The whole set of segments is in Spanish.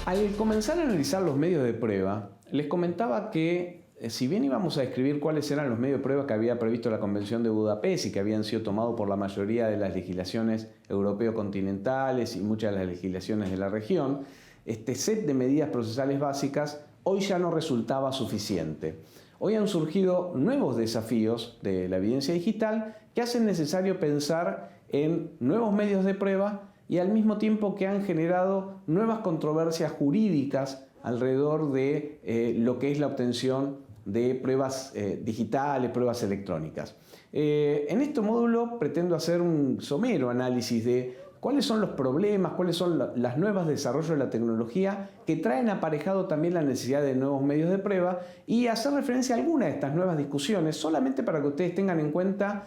Al comenzar a analizar los medios de prueba, les comentaba que si bien íbamos a describir cuáles eran los medios de prueba que había previsto la Convención de Budapest y que habían sido tomados por la mayoría de las legislaciones europeo-continentales y muchas de las legislaciones de la región, este set de medidas procesales básicas hoy ya no resultaba suficiente. Hoy han surgido nuevos desafíos de la evidencia digital que hacen necesario pensar en nuevos medios de prueba y al mismo tiempo que han generado nuevas controversias jurídicas alrededor de lo que es la obtención de pruebas digitales, pruebas electrónicas. En este módulo pretendo hacer un somero análisis de cuáles son los problemas, cuáles son los nuevos desarrollos de la tecnología que traen aparejado también la necesidad de nuevos medios de prueba y hacer referencia a algunas de estas nuevas discusiones, solamente para que ustedes tengan en cuenta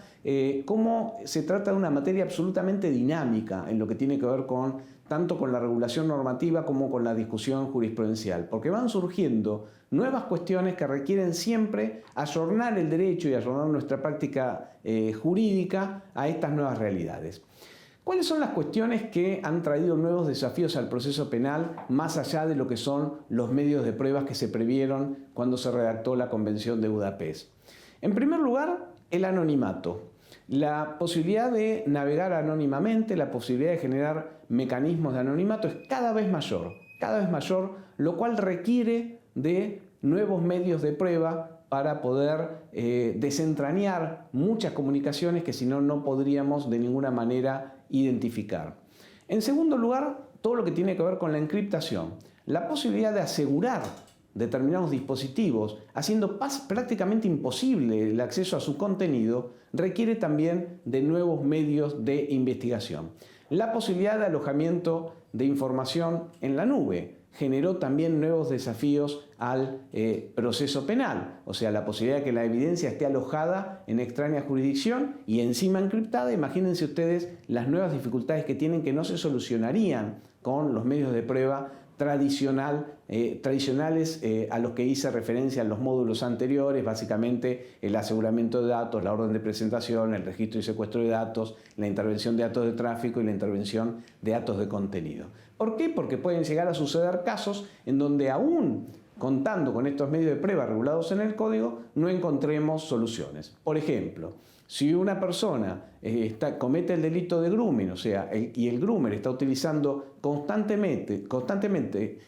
cómo se trata de una materia absolutamente dinámica en lo que tiene que ver tanto con la regulación normativa como con la discusión jurisprudencial, porque van surgiendo nuevas cuestiones que requieren siempre ayornar el derecho y ayornar nuestra práctica jurídica a estas nuevas realidades. ¿Cuáles son las cuestiones que han traído nuevos desafíos al proceso penal más allá de lo que son los medios de pruebas que se previeron cuando se redactó la Convención de Budapest? En primer lugar, el anonimato. La posibilidad de navegar anónimamente, la posibilidad de generar mecanismos de anonimato es cada vez mayor, lo cual requiere de nuevos medios de prueba para poder desentrañar muchas comunicaciones que si no, no podríamos de ninguna manera identificar. En segundo lugar, todo lo que tiene que ver con la encriptación. La posibilidad de asegurar determinados dispositivos, haciendo prácticamente imposible el acceso a su contenido, requiere también de nuevos medios de investigación. La posibilidad de alojamiento de información en la nube generó también nuevos desafíos al proceso penal, o sea, la posibilidad de que la evidencia esté alojada en extraña jurisdicción y encima encriptada. Imagínense ustedes las nuevas dificultades que tienen, que no se solucionarían con los medios de prueba tradicionales a los que hice referencia en los módulos anteriores, básicamente el aseguramiento de datos, la orden de presentación, el registro y secuestro de datos, la intervención de datos de tráfico y la intervención de datos de contenido. ¿Por qué? Porque pueden llegar a suceder casos en donde aún contando con estos medios de prueba regulados en el código, no encontremos soluciones. Por ejemplo, si una persona comete el delito de grooming, y el groomer está utilizando constantemente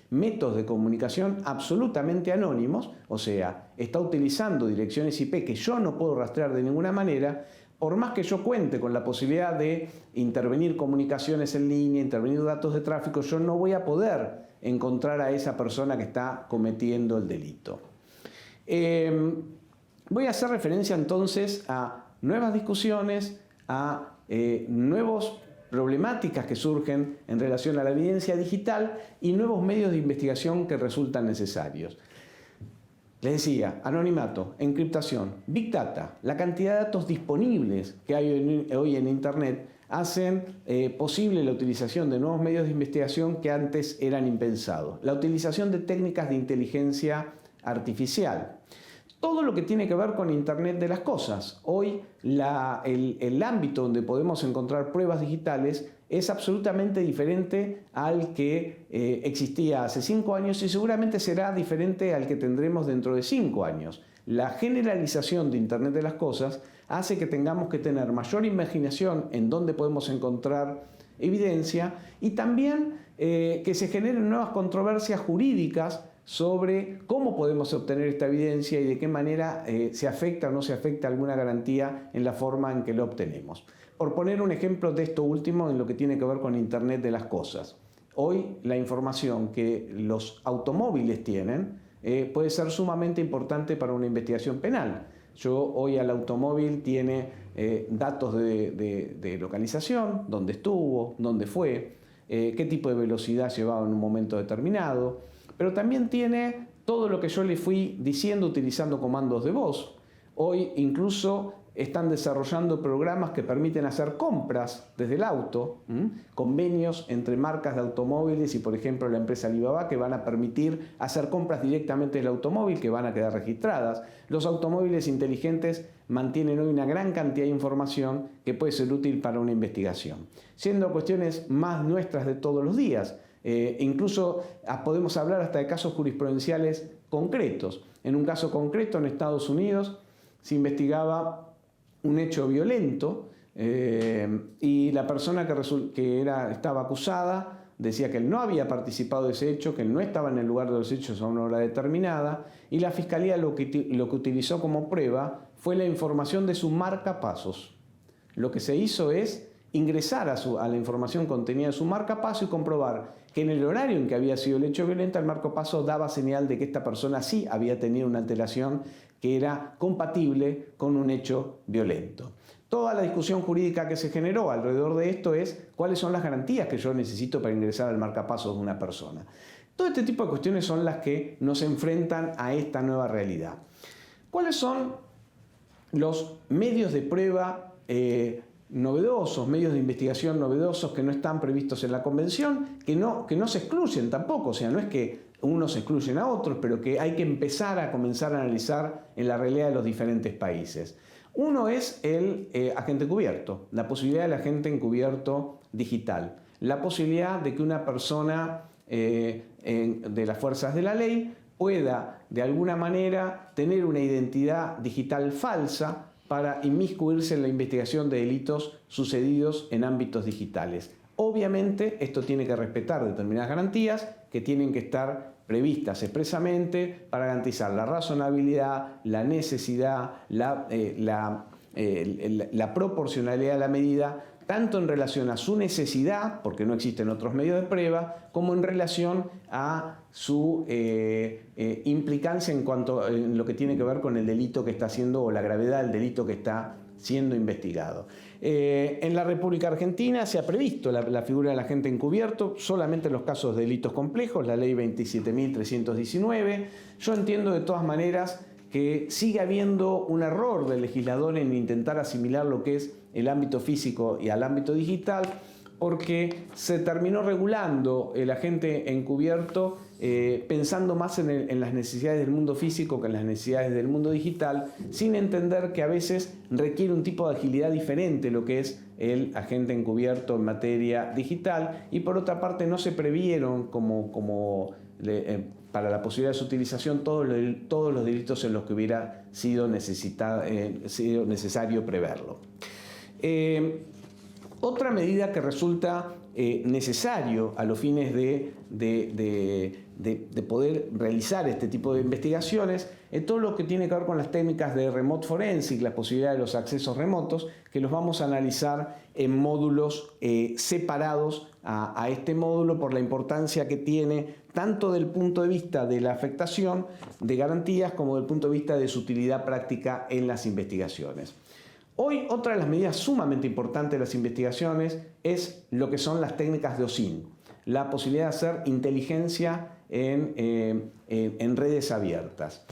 métodos de comunicación absolutamente anónimos, o sea, está utilizando direcciones IP que yo no puedo rastrear de ninguna manera, por más que yo cuente con la posibilidad de intervenir comunicaciones en línea, intervenir datos de tráfico, yo no voy a poder encontrar a esa persona que está cometiendo el delito. Voy a hacer referencia entonces a nuevas discusiones, a nuevas problemáticas que surgen en relación a la evidencia digital y nuevos medios de investigación que resultan necesarios. Les decía, anonimato, encriptación, Big Data, la cantidad de datos disponibles que hay hoy en Internet hacen posible la utilización de nuevos medios de investigación que antes eran impensados. La utilización de técnicas de inteligencia artificial. Todo lo que tiene que ver con Internet de las cosas. Hoy el ámbito donde podemos encontrar pruebas digitales es absolutamente diferente al que existía hace 5 años y seguramente será diferente al que tendremos dentro de 5 años. La generalización de Internet de las cosas hace que tengamos que tener mayor imaginación en dónde podemos encontrar evidencia y también que se generen nuevas controversias jurídicas sobre cómo podemos obtener esta evidencia y de qué manera se afecta o no se afecta alguna garantía en la forma en que lo obtenemos. Por poner un ejemplo de esto último en lo que tiene que ver con Internet de las cosas. Hoy la información que los automóviles tienen puede ser sumamente importante para una investigación penal. Hoy el automóvil tiene datos de localización, dónde estuvo, dónde fue, qué tipo de velocidad llevaba en un momento determinado, pero también tiene todo lo que yo le fui diciendo utilizando comandos de voz. Hoy incluso están desarrollando programas que permiten hacer compras desde el auto, convenios entre marcas de automóviles y, por ejemplo, la empresa Alibaba, que van a permitir hacer compras directamente del automóvil, que van a quedar registradas. Los automóviles inteligentes mantienen hoy una gran cantidad de información que puede ser útil para una investigación. Siendo cuestiones más nuestras de todos los días, Incluso podemos hablar hasta de casos jurisprudenciales concretos. En un caso concreto en Estados Unidos se investigaba un hecho violento y la persona que estaba acusada decía que él no había participado de ese hecho, que él no estaba en el lugar de los hechos a una hora determinada, y la Fiscalía lo que utilizó como prueba fue la información de su marcapasos. Lo que se hizo es ingresar a la información contenida en su marcapaso y comprobar que en el horario en que había sido el hecho violento, el marcapaso daba señal de que esta persona sí había tenido una alteración que era compatible con un hecho violento. Toda la discusión jurídica que se generó alrededor de esto es cuáles son las garantías que yo necesito para ingresar al marcapasos de una persona. Todo este tipo de cuestiones son las que nos enfrentan a esta nueva realidad. ¿Cuáles son los medios de prueba novedosos, medios de investigación novedosos que no están previstos en la Convención, que no se excluyen tampoco? O sea, no es que unos excluyen a otros, pero que hay que comenzar a analizar en la realidad de los diferentes países. Uno es el agente encubierto, la posibilidad del agente encubierto digital, la posibilidad de que una persona de las fuerzas de la ley pueda de alguna manera tener una identidad digital falsa para inmiscuirse en la investigación de delitos sucedidos en ámbitos digitales. Obviamente esto tiene que respetar determinadas garantías que tienen que estar previstas expresamente para garantizar la razonabilidad, la necesidad, la proporcionalidad de la medida, tanto en relación a su necesidad, porque no existen otros medios de prueba, como en relación a su implicancia en lo que tiene que ver con el delito que está haciendo o la gravedad del delito que está siendo investigado. En la República Argentina se ha previsto la figura del agente encubierto solamente en los casos de delitos complejos, la ley 27.319. Yo entiendo de todas maneras que sigue habiendo un error del legislador en intentar asimilar lo que es el ámbito físico y al ámbito digital, porque se terminó regulando el agente encubierto pensando más en las necesidades del mundo físico que en las necesidades del mundo digital, sin entender que a veces requiere un tipo de agilidad diferente lo que es el agente encubierto en materia digital, y por otra parte no se previeron para la posibilidad de su utilización todos los delitos en los que hubiera sido necesario preverlo. Otra medida que resulta necesario a los fines de poder realizar este tipo de investigaciones es todo lo que tiene que ver con las técnicas de remote forensic, la posibilidad de los accesos remotos, que los vamos a analizar en módulos separados a este módulo por la importancia que tiene tanto del punto de vista de la afectación de garantías como del punto de vista de su utilidad práctica en las investigaciones. Hoy, otra de las medidas sumamente importantes de las investigaciones es lo que son las técnicas de OSINT, la posibilidad de hacer inteligencia en redes abiertas.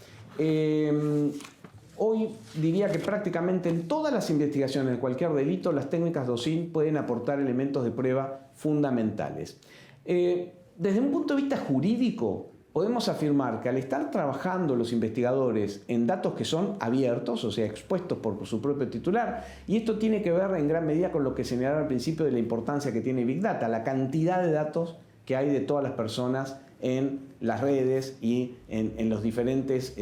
Hoy diría que prácticamente en todas las investigaciones de cualquier delito, las técnicas de OSINT pueden aportar elementos de prueba fundamentales. Desde un punto de vista jurídico, podemos afirmar que al estar trabajando los investigadores en datos que son abiertos, o sea, expuestos por su propio titular, y esto tiene que ver en gran medida con lo que señalaba al principio de la importancia que tiene Big Data, la cantidad de datos que hay de todas las personas en las redes y en los diferentes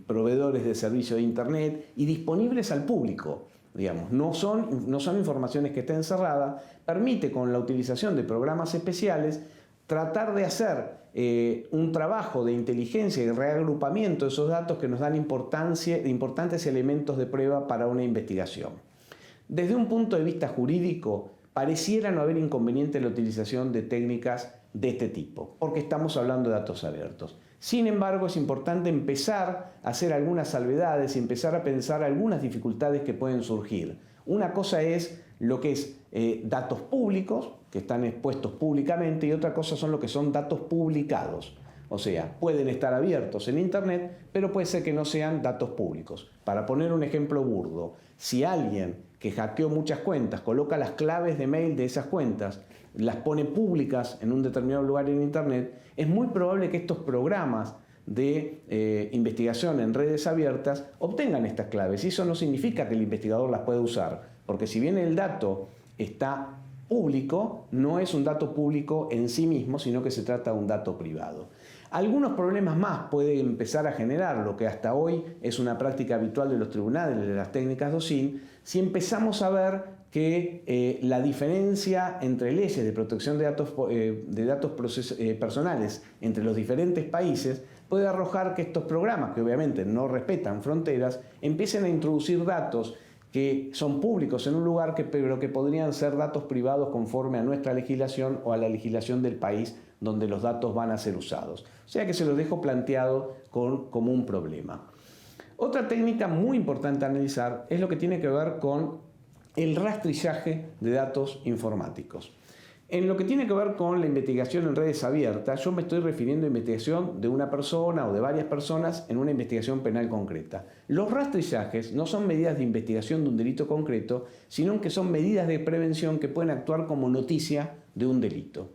proveedores de servicio de Internet y disponibles al público. Digamos, no son informaciones que estén cerradas, permite con la utilización de programas especiales tratar de hacer un trabajo de inteligencia y reagrupamiento de esos datos que nos dan importantes elementos de prueba para una investigación. Desde un punto de vista jurídico, pareciera no haber inconveniente en la utilización de técnicas de este tipo, porque estamos hablando de datos abiertos. Sin embargo, es importante empezar a hacer algunas salvedades y empezar a pensar algunas dificultades que pueden surgir. Una cosa es lo que es datos públicos, que están expuestos públicamente, y otra cosa son lo que son datos publicados. O sea, pueden estar abiertos en Internet, pero puede ser que no sean datos públicos. Para poner un ejemplo burdo, si alguien que hackeó muchas cuentas coloca las claves de mail de esas cuentas, las pone públicas en un determinado lugar en Internet, es muy probable que estos programas de investigación en redes abiertas obtengan estas claves. Y eso no significa que el investigador las pueda usar, porque si bien el dato está público no es un dato público en sí mismo, sino que se trata de un dato privado. Algunos problemas más puede empezar a generar lo que hasta hoy es una práctica habitual de los tribunales, de las técnicas DOSINT, si empezamos a ver que la diferencia entre leyes de protección de datos personales entre los diferentes países puede arrojar que estos programas, que obviamente no respetan fronteras, empiecen a introducir datos que son públicos en un lugar, pero que podrían ser datos privados conforme a nuestra legislación o a la legislación del país donde los datos van a ser usados. O sea que se los dejo planteado como un problema. Otra técnica muy importante a analizar es lo que tiene que ver con el rastrillaje de datos informáticos. En lo que tiene que ver con la investigación en redes abiertas, yo me estoy refiriendo a investigación de una persona o de varias personas en una investigación penal concreta. Los rastrillajes no son medidas de investigación de un delito concreto, sino que son medidas de prevención que pueden actuar como noticia de un delito.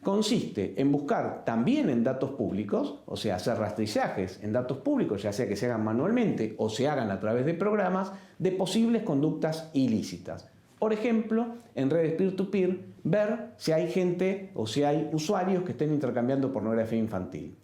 Consiste en buscar también en datos públicos, o sea, hacer rastrillajes en datos públicos, ya sea que se hagan manualmente o se hagan a través de programas, de posibles conductas ilícitas. Por ejemplo, en redes peer-to-peer, ver si hay gente o si hay usuarios que estén intercambiando pornografía infantil.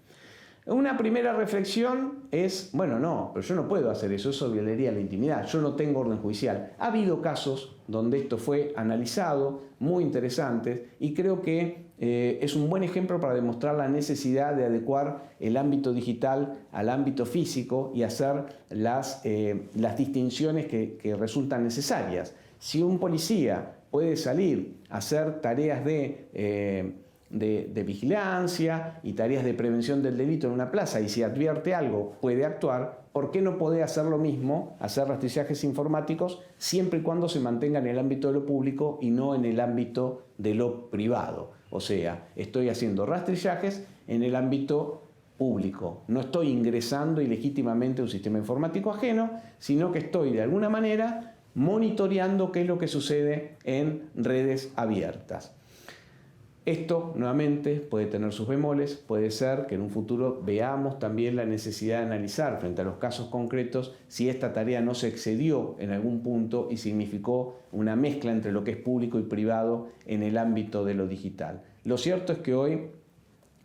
Una primera reflexión es, bueno, no, pero yo no puedo hacer eso, eso violaría la intimidad, yo no tengo orden judicial. Ha habido casos donde esto fue analizado, muy interesantes, y creo que es un buen ejemplo para demostrar la necesidad de adecuar el ámbito digital al ámbito físico y hacer las distinciones que resultan necesarias. Si un policía puede salir a hacer tareas de vigilancia y tareas de prevención del delito en una plaza y si advierte algo puede actuar, ¿por qué no puede hacer lo mismo, hacer rastrillajes informáticos, siempre y cuando se mantenga en el ámbito de lo público y no en el ámbito de lo privado? O sea, estoy haciendo rastrillajes en el ámbito público, no estoy ingresando ilegítimamente a un sistema informático ajeno, sino que estoy de alguna manera monitoreando qué es lo que sucede en redes abiertas. Esto, nuevamente, puede tener sus bemoles, puede ser que en un futuro veamos también la necesidad de analizar frente a los casos concretos si esta tarea no se excedió en algún punto y significó una mezcla entre lo que es público y privado en el ámbito de lo digital. Lo cierto es que hoy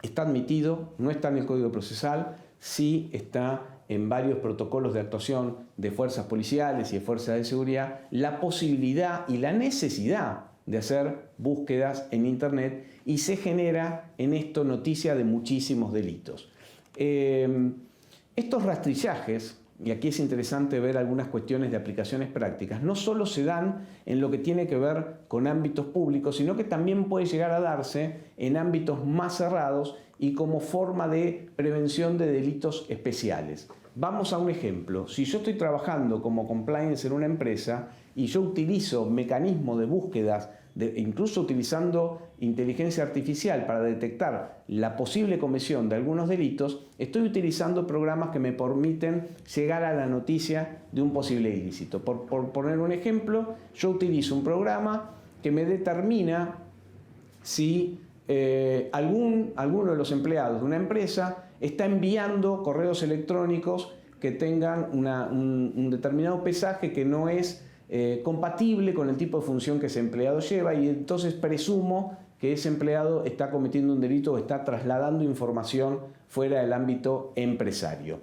está admitido, no está en el Código Procesal, sí está en varios protocolos de actuación de fuerzas policiales y de fuerzas de seguridad, la posibilidad y la necesidad de hacer búsquedas en Internet y se genera en esto noticia de muchísimos delitos. Estos rastrillajes, y aquí es interesante ver algunas cuestiones de aplicaciones prácticas, no solo se dan en lo que tiene que ver con ámbitos públicos, sino que también puede llegar a darse en ámbitos más cerrados y como forma de prevención de delitos especiales. Vamos a un ejemplo. Si yo estoy trabajando como compliance en una empresa y yo utilizo mecanismos de búsquedas, incluso utilizando inteligencia artificial para detectar la posible comisión de algunos delitos, estoy utilizando programas que me permiten llegar a la noticia de un posible ilícito. Por poner un ejemplo, yo utilizo un programa que me determina si alguno de los empleados de una empresa está enviando correos electrónicos que tengan un determinado pesaje que no es compatible con el tipo de función que ese empleado lleva, y entonces presumo que ese empleado está cometiendo un delito o está trasladando información fuera del ámbito empresario.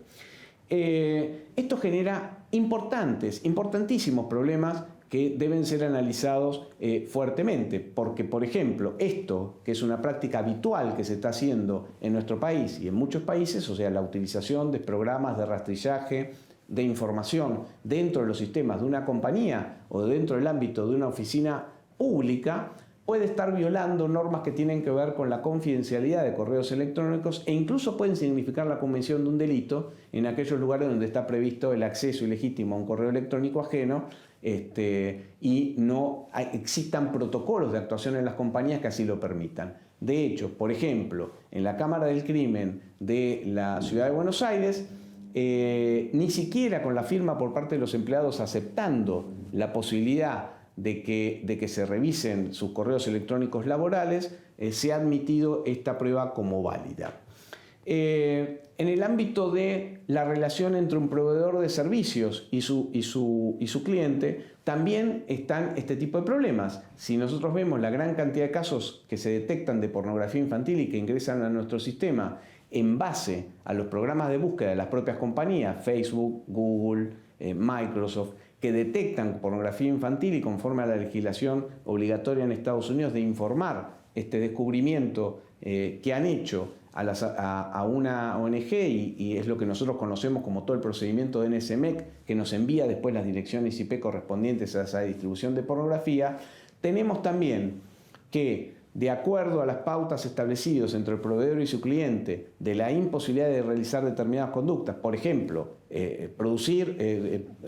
Esto genera importantísimos problemas que deben ser analizados fuertemente, porque, por ejemplo, esto, que es una práctica habitual que se está haciendo en nuestro país y en muchos países, o sea, la utilización de programas de rastrillaje de información dentro de los sistemas de una compañía o dentro del ámbito de una oficina pública, puede estar violando normas que tienen que ver con la confidencialidad de correos electrónicos e incluso pueden significar la comisión de un delito en aquellos lugares donde está previsto el acceso ilegítimo a un correo electrónico ajeno y no existan protocolos de actuación en las compañías que así lo permitan. De hecho, por ejemplo, en la Cámara del Crimen de la Ciudad de Buenos Aires, ni siquiera con la firma por parte de los empleados aceptando la posibilidad de que se revisen sus correos electrónicos laborales, se ha admitido esta prueba como válida. En el ámbito de la relación entre un proveedor de servicios y su cliente, también están este tipo de problemas. Si nosotros vemos la gran cantidad de casos que se detectan de pornografía infantil y que ingresan a nuestro sistema en base a los programas de búsqueda de las propias compañías, Facebook, Google, Microsoft, que detectan pornografía infantil y conforme a la legislación obligatoria en Estados Unidos de informar este descubrimiento que han hecho a una ONG y es lo que nosotros conocemos como todo el procedimiento de NSMEC, que nos envía después las direcciones IP correspondientes a esa distribución de pornografía, tenemos también que, de acuerdo a las pautas establecidas entre el proveedor y su cliente de la imposibilidad de realizar determinadas conductas, por ejemplo,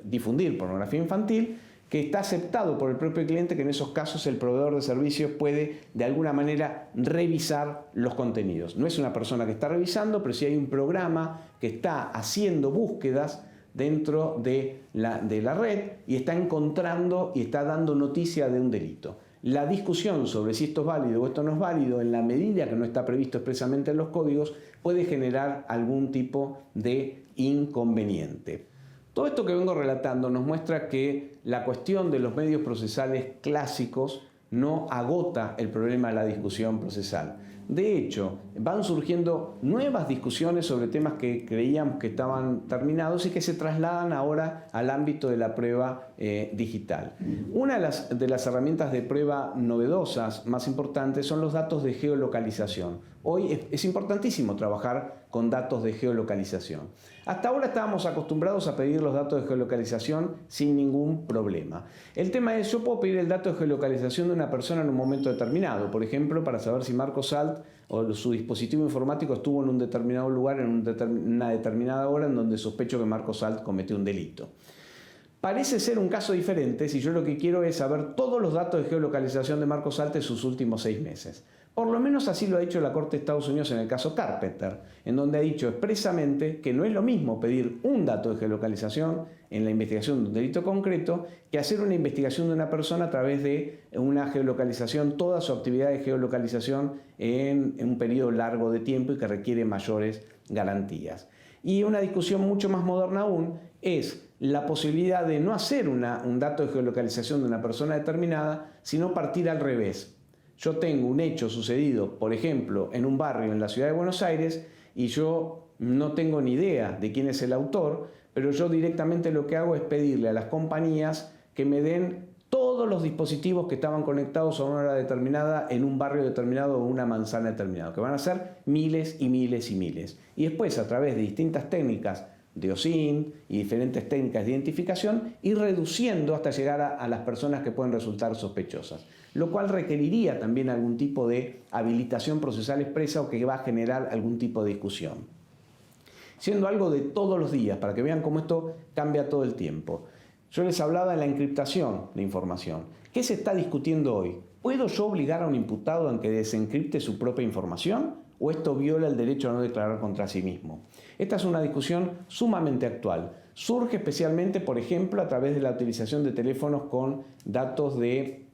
difundir pornografía infantil, que está aceptado por el propio cliente, que en esos casos el proveedor de servicios puede de alguna manera revisar los contenidos. No es una persona que está revisando, pero sí hay un programa que está haciendo búsquedas dentro de la red y está encontrando y está dando noticia de un delito. La discusión sobre si esto es válido o esto no es válido, en la medida que no está previsto expresamente en los códigos, puede generar algún tipo de inconveniente. Todo esto que vengo relatando nos muestra que la cuestión de los medios procesales clásicos no agota el problema de la discusión procesal. De hecho, van surgiendo nuevas discusiones sobre temas que creíamos que estaban terminados y que se trasladan ahora al ámbito de la prueba digital. Una de las herramientas de prueba novedosas más importantes son los datos de geolocalización. Hoy es importantísimo trabajar con datos de geolocalización. Hasta ahora estábamos acostumbrados a pedir los datos de geolocalización sin ningún problema. El tema es, yo puedo pedir el dato de geolocalización de una persona en un momento determinado, por ejemplo, para saber si Marco Salt o su dispositivo informático estuvo en un determinado lugar en una determinada hora en donde sospecho que Marco Salt cometió un delito. Parece ser un caso diferente si yo lo que quiero es saber todos los datos de geolocalización de Marco Salt en sus últimos 6 meses. Por lo menos así lo ha dicho la Corte de Estados Unidos en el caso Carpenter, en donde ha dicho expresamente que no es lo mismo pedir un dato de geolocalización en la investigación de un delito concreto que hacer una investigación de una persona a través de una geolocalización, toda su actividad de geolocalización en un periodo largo de tiempo y que requiere mayores garantías. Y una discusión mucho más moderna aún es la posibilidad de no hacer un dato de geolocalización de una persona determinada, sino partir al revés. Yo tengo un hecho sucedido, por ejemplo, en un barrio en la ciudad de Buenos Aires y yo no tengo ni idea de quién es el autor, pero yo directamente lo que hago es pedirle a las compañías que me den todos los dispositivos que estaban conectados a una hora determinada en un barrio determinado o una manzana determinada, que van a ser miles y miles y miles. Y después, a través de distintas técnicas de OSINT y diferentes técnicas de identificación, ir reduciendo hasta llegar a las personas que pueden resultar sospechosas, lo cual requeriría también algún tipo de habilitación procesal expresa o que va a generar algún tipo de discusión. Siendo algo de todos los días, para que vean cómo esto cambia todo el tiempo. Yo les hablaba de la encriptación de información. ¿Qué se está discutiendo hoy? ¿Puedo yo obligar a un imputado a que desencripte su propia información? ¿O esto viola el derecho a no declarar contra sí mismo? Esta es una discusión sumamente actual. Surge especialmente, por ejemplo, a través de la utilización de teléfonos con datos de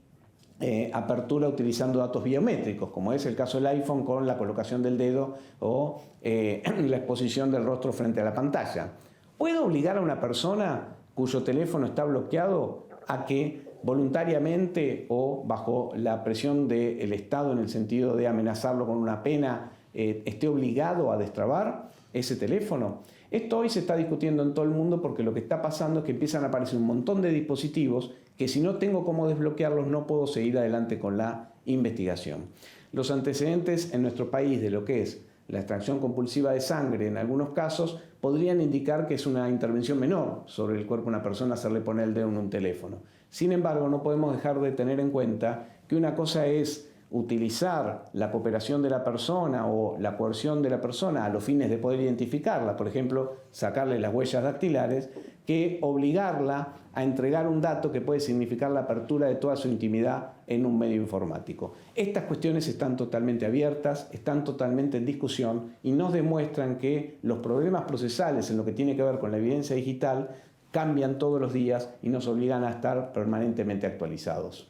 apertura utilizando datos biométricos, como es el caso del iPhone con la colocación del dedo o la exposición del rostro frente a la pantalla. ¿Puedo obligar a una persona cuyo teléfono está bloqueado a que voluntariamente o bajo la presión del Estado en el sentido de amenazarlo con una pena esté obligado a destrabar ese teléfono? Esto hoy se está discutiendo en todo el mundo porque lo que está pasando es que empiezan a aparecer un montón de dispositivos que si no tengo cómo desbloquearlos no puedo seguir adelante con la investigación. Los antecedentes en nuestro país de lo que es la extracción compulsiva de sangre en algunos casos podrían indicar que es una intervención menor sobre el cuerpo de una persona hacerle poner el dedo en un teléfono. Sin embargo, no podemos dejar de tener en cuenta que una cosa es utilizar la cooperación de la persona o la coerción de la persona a los fines de poder identificarla, por ejemplo, sacarle las huellas dactilares, que obligarla a entregar un dato que puede significar la apertura de toda su intimidad en un medio informático. Estas cuestiones están totalmente abiertas, están totalmente en discusión y nos demuestran que los problemas procesales en lo que tiene que ver con la evidencia digital cambian todos los días y nos obligan a estar permanentemente actualizados.